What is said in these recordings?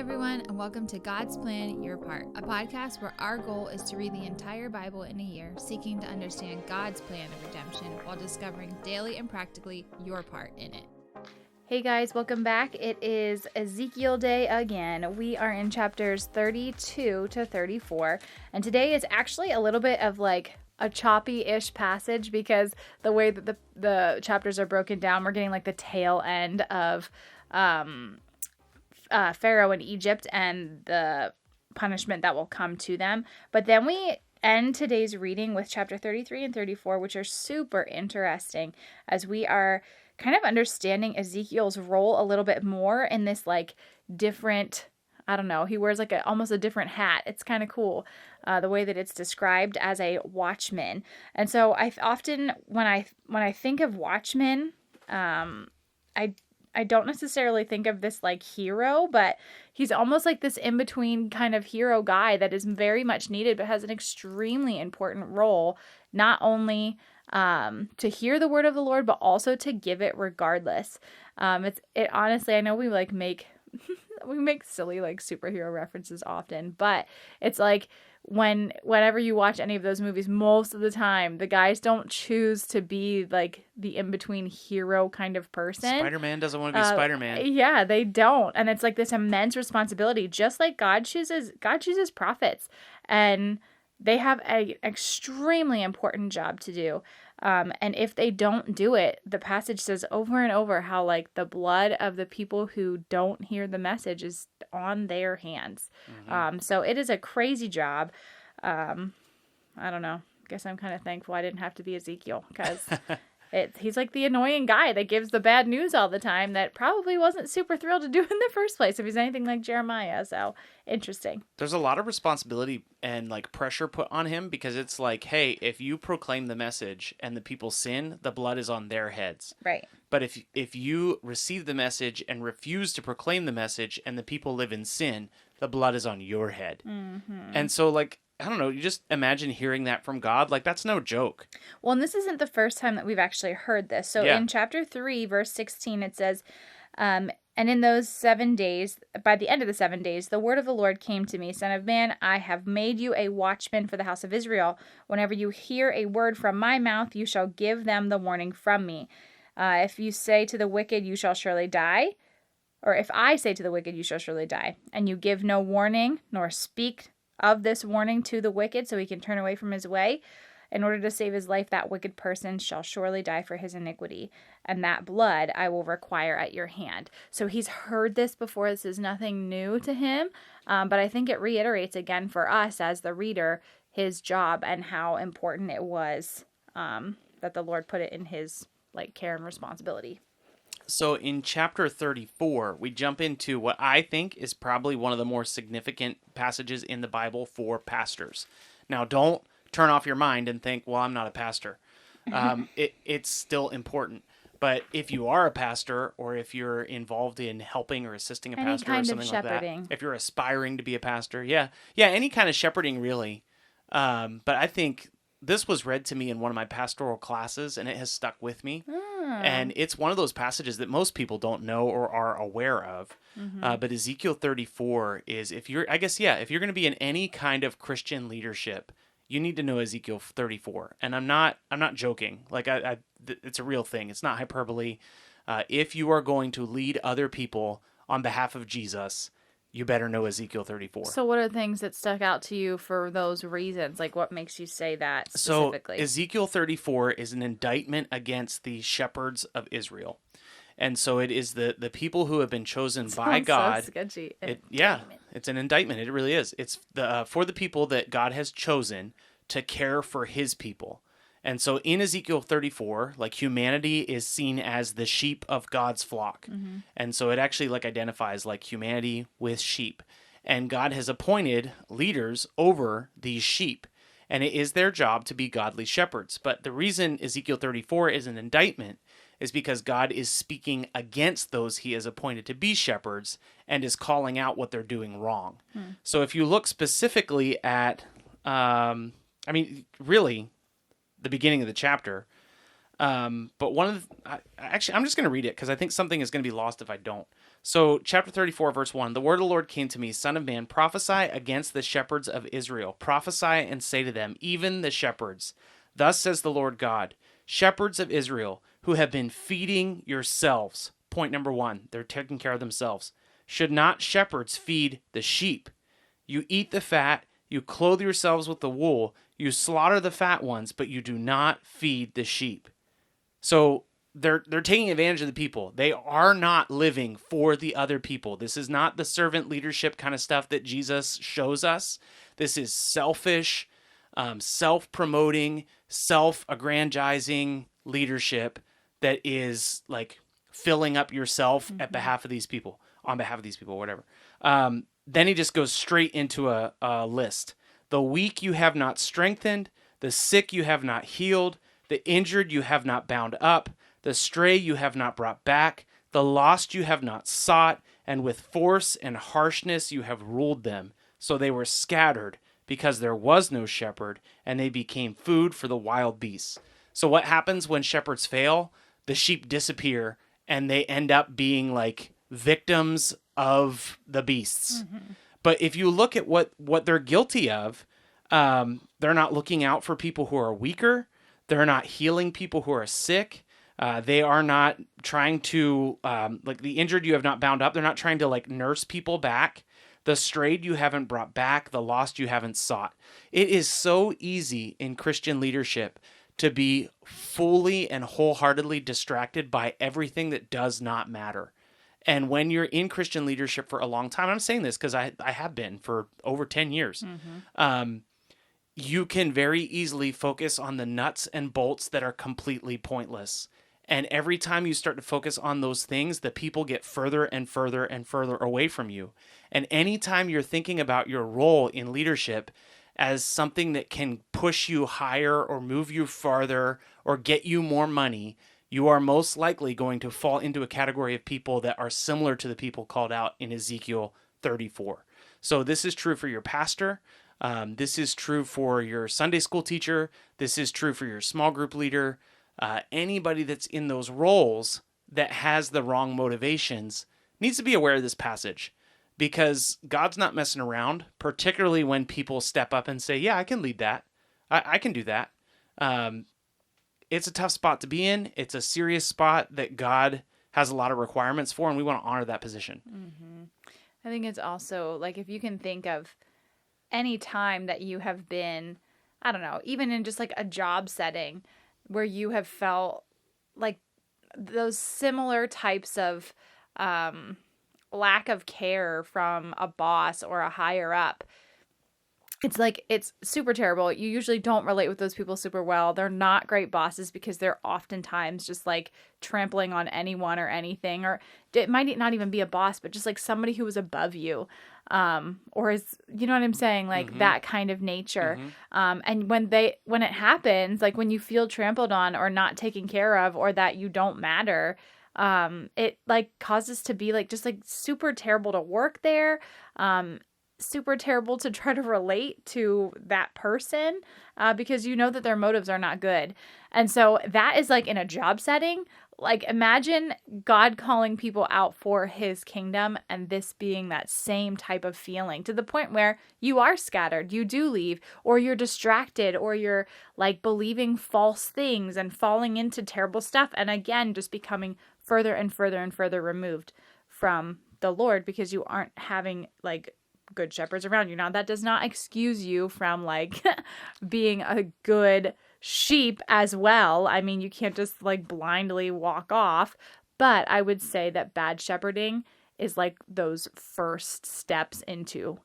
everyone, and welcome to God's Plan, Your Part, a podcast where our goal is to read the entire Bible in a year, seeking to understand God's plan of redemption while discovering daily and practically your part in it. Hey guys, welcome back. It is Ezekiel Day again. We are in chapters 32 to 34, and today is actually a little bit of like a choppy-ish passage because the way that the chapters are broken down, we're getting like the tail end of Pharaoh in Egypt and the punishment that will come to them. But then we end today's reading with chapter 33 and 34, which are super interesting as we are kind of understanding Ezekiel's role a little bit more in this like different, I don't know, he wears like almost a different hat. It's kind of cool the way that it's described as a watchman. And so I often, when I think of watchmen, I don't necessarily think of this like hero, but he's almost like this in-between kind of hero guy that is very much needed, but has an extremely important role, not only to hear the word of the Lord, but also to give it regardless. It honestly, I know we like make silly like superhero references often, but it's like whenever you watch any of those movies, most of the time the guys don't choose to be like the in-between hero kind of person. Spider-Man doesn't want to be Spider-Man. Yeah, they don't. And it's like this immense responsibility, just like God chooses prophets, and they have an extremely important job to do. And if they don't do it, the passage says over and over how like the blood of the people who don't hear the message is on their hands. Mm-hmm. So it is a crazy job. I don't know. I guess I'm kind of thankful I didn't have to be Ezekiel, because he's like the annoying guy that gives the bad news all the time that probably wasn't super thrilled to do in the first place if he's anything like Jeremiah. So interesting. There's a lot of responsibility and like pressure put on him, because it's like, hey, if you proclaim the message and the people sin, the blood is on their heads. Right. But if you receive the message and refuse to proclaim the message and the people live in sin, the blood is on your head. Mm-hmm. And so like, I don't know, you just imagine hearing that from God. Like, that's no joke. Well, and this isn't the first time that we've actually heard this. So in chapter 3, verse 16, it says, and in those 7 days, by the end of the 7 days, the word of the Lord came to me, Son of man, I have made you a watchman for the house of Israel. Whenever you hear a word from my mouth, you shall give them the warning from me. If you say to the wicked, you shall surely die, or if I say to the wicked, you shall surely die, and you give no warning, nor speak of this warning to the wicked so he can turn away from his way, in order to save his life, that wicked person shall surely die for his iniquity, and that blood I will require at your hand. So he's heard this before. This is nothing new to him, but I think it reiterates again for us as the reader his job and how important it was that the Lord put it in his like care and responsibility. So in chapter 34, we jump into what I think is probably one of the more significant passages in the Bible for pastors. Now, don't turn off your mind and think, well, I'm not a pastor. It's still important. But if you are a pastor, or if you're involved in helping or assisting a pastor or something like that, if you're aspiring to be a pastor, any kind of shepherding really. But I think this was read to me in one of my pastoral classes, and it has stuck with me. And it's one of those passages that most people don't know or are aware of. Mm-hmm. But Ezekiel 34 is, if you're going to be in any kind of Christian leadership, you need to know Ezekiel 34. And I'm not joking. Like it's a real thing. It's not hyperbole. If you are going to lead other people on behalf of Jesus, you better know Ezekiel 34. So what are the things that stuck out to you for those reasons? Like, what makes you say that specifically? So Ezekiel 34 is an indictment against the shepherds of Israel. And so it is the people who have been chosen by God. So sketchy. It's an indictment. It really is. It's for the people that God has chosen to care for his people. And so in Ezekiel 34, like, humanity is seen as the sheep of God's flock. Mm-hmm. And so it actually like identifies like humanity with sheep. And God has appointed leaders over these sheep. And it is their job to be godly shepherds. But the reason Ezekiel 34 is an indictment is because God is speaking against those he has appointed to be shepherds and is calling out what they're doing wrong. So if you look specifically at, really, the beginning of the chapter, but one of the, I'm just going to read it because I think something is going to be lost if I don't. So, chapter 34, verse 1, the word of the Lord came to me, Son of man, prophesy against the shepherds of Israel. Prophesy and say to them, even the shepherds, thus says the Lord God, shepherds of Israel, who have been feeding yourselves. Point number one, they're taking care of themselves. Should not shepherds feed the sheep? You eat the fat, you clothe yourselves with the wool, you slaughter the fat ones, but you do not feed the sheep. So they're taking advantage of the people. They are not living for the other people. This is not the servant leadership kind of stuff that Jesus shows us. This is selfish, self-promoting, self-aggrandizing leadership that is like filling up yourself at behalf of these people, on behalf of these people, whatever. Then he just goes straight into a list. The weak you have not strengthened, the sick you have not healed, the injured you have not bound up, the stray you have not brought back, the lost you have not sought, and with force and harshness you have ruled them. So they were scattered, because there was no shepherd, and they became food for the wild beasts. So what happens when shepherds fail? The sheep disappear, and they end up being like victims of the beasts. Mm-hmm. But if you look at what they're guilty of, they're not looking out for people who are weaker. They're not healing people who are sick. They are not trying to, like the injured you have not bound up. They're not trying to like nurse people back. The strayed you haven't brought back. The lost you haven't sought. It is so easy in Christian leadership to be fully and wholeheartedly distracted by everything that does not matter. And when you're in Christian leadership for a long time, I'm saying this because I have been for over 10 years, you can very easily focus on the nuts and bolts that are completely pointless. And every time you start to focus on those things, the people get further and further and further away from you. And anytime you're thinking about your role in leadership as something that can push you higher or move you farther or get you more money, you are most likely going to fall into a category of people that are similar to the people called out in Ezekiel 34. So this is true for your pastor. This is true for your Sunday school teacher. This is true for your small group leader. Anybody that's in those roles that has the wrong motivations needs to be aware of this passage, because God's not messing around, particularly when people step up and say, yeah, I can lead that. I can do that. It's a tough spot to be in. It's a serious spot that God has a lot of requirements for, and we want to honor that position. Mm-hmm. I think it's also like, if you can think of any time that you have been, I don't know, even in just like a job setting where you have felt like those similar types of lack of care from a boss or a higher up. It's like, it's super terrible. You usually don't relate with those people super well. They're not great bosses because they're oftentimes just like trampling on anyone or anything. Or it might not even be a boss, but just like somebody who was above you. Or is, you know what I'm saying? Like that kind of nature. And when it happens, like when you feel trampled on or not taken care of, or that you don't matter, it like causes to be like, just like super terrible to work there. Super terrible to try to relate to that person, because you know that their motives are not good. And so that is like in a job setting. Like imagine God calling people out for his kingdom, and this being that same type of feeling, to the point where you are scattered, you do leave, or you're distracted, or you're like believing false things and falling into terrible stuff. And again, just becoming further and further and further removed from the Lord, because you aren't having like good shepherds around you. Now, that does not excuse you from like being a good sheep as well. I mean, you can't just like blindly walk off, but I would say that bad shepherding is like those first steps into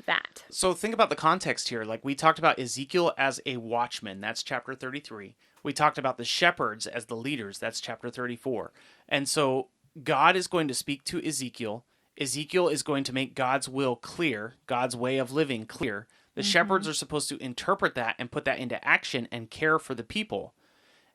that. So think about the context here. Like we talked about Ezekiel as a watchman. That's chapter 33. We talked about the shepherds as the leaders. That's chapter 34. And so God is going to speak to Ezekiel. Ezekiel is going to make God's will clear, God's way of living clear. The shepherds are supposed to interpret that and put that into action and care for the people.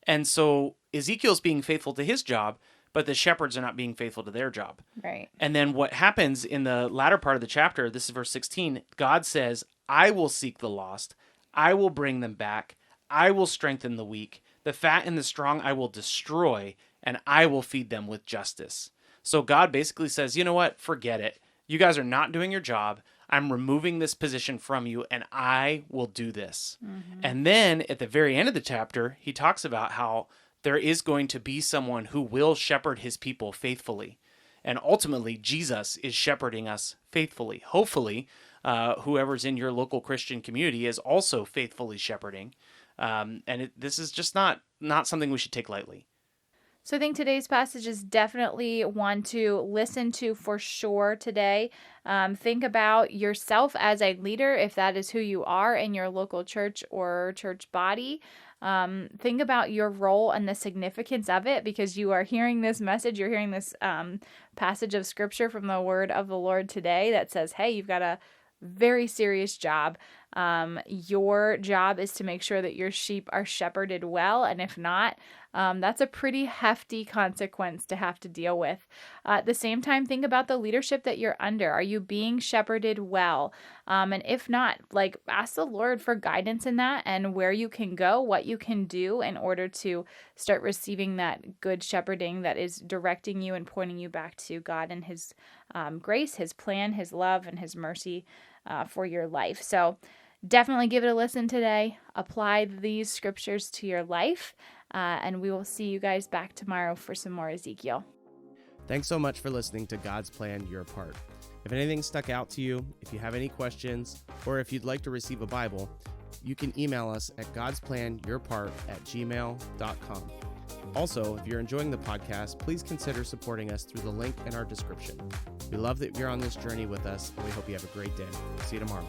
And so Ezekiel's being faithful to his job, but the shepherds are not being faithful to their job. Right. And then what happens in the latter part of the chapter, this is verse 16, God says, I will seek the lost. I will bring them back. I will strengthen the weak. The fat and the strong I will destroy, and I will feed them with justice. So God basically says, you know what? Forget it. You guys are not doing your job. I'm removing this position from you, and I will do this. And then at the very end of the chapter, he talks about how there is going to be someone who will shepherd his people faithfully. And ultimately, Jesus is shepherding us faithfully. Hopefully, whoever's in your local Christian community is also faithfully shepherding. This is just not something we should take lightly. So I think today's passage is definitely one to listen to for sure today. Think about yourself as a leader, if that is who you are in your local church or church body. Think about your role and the significance of it, because you are hearing this message, you're hearing this passage of scripture from the word of the Lord today that says, hey, you've got a very serious job. Your job is to make sure that your sheep are shepherded well, and if not, that's a pretty hefty consequence to have to deal with. At the same time, think about the leadership that you're under. Are you being shepherded well? And if not, ask the Lord for guidance in that and where you can go, what you can do in order to start receiving that good shepherding that is directing you and pointing you back to God and His grace, His plan, His love, and His mercy for your life. So definitely give it a listen today. Apply these scriptures to your life. And we will see you guys back tomorrow for some more Ezekiel. Thanks so much for listening to God's Plan, Your Part. If anything stuck out to you, if you have any questions, or if you'd like to receive a Bible, you can email us at godsplanyourpart@gmail.com. Also, if you're enjoying the podcast, please consider supporting us through the link in our description. We love that you're on this journey with us, and we hope you have a great day. See you tomorrow.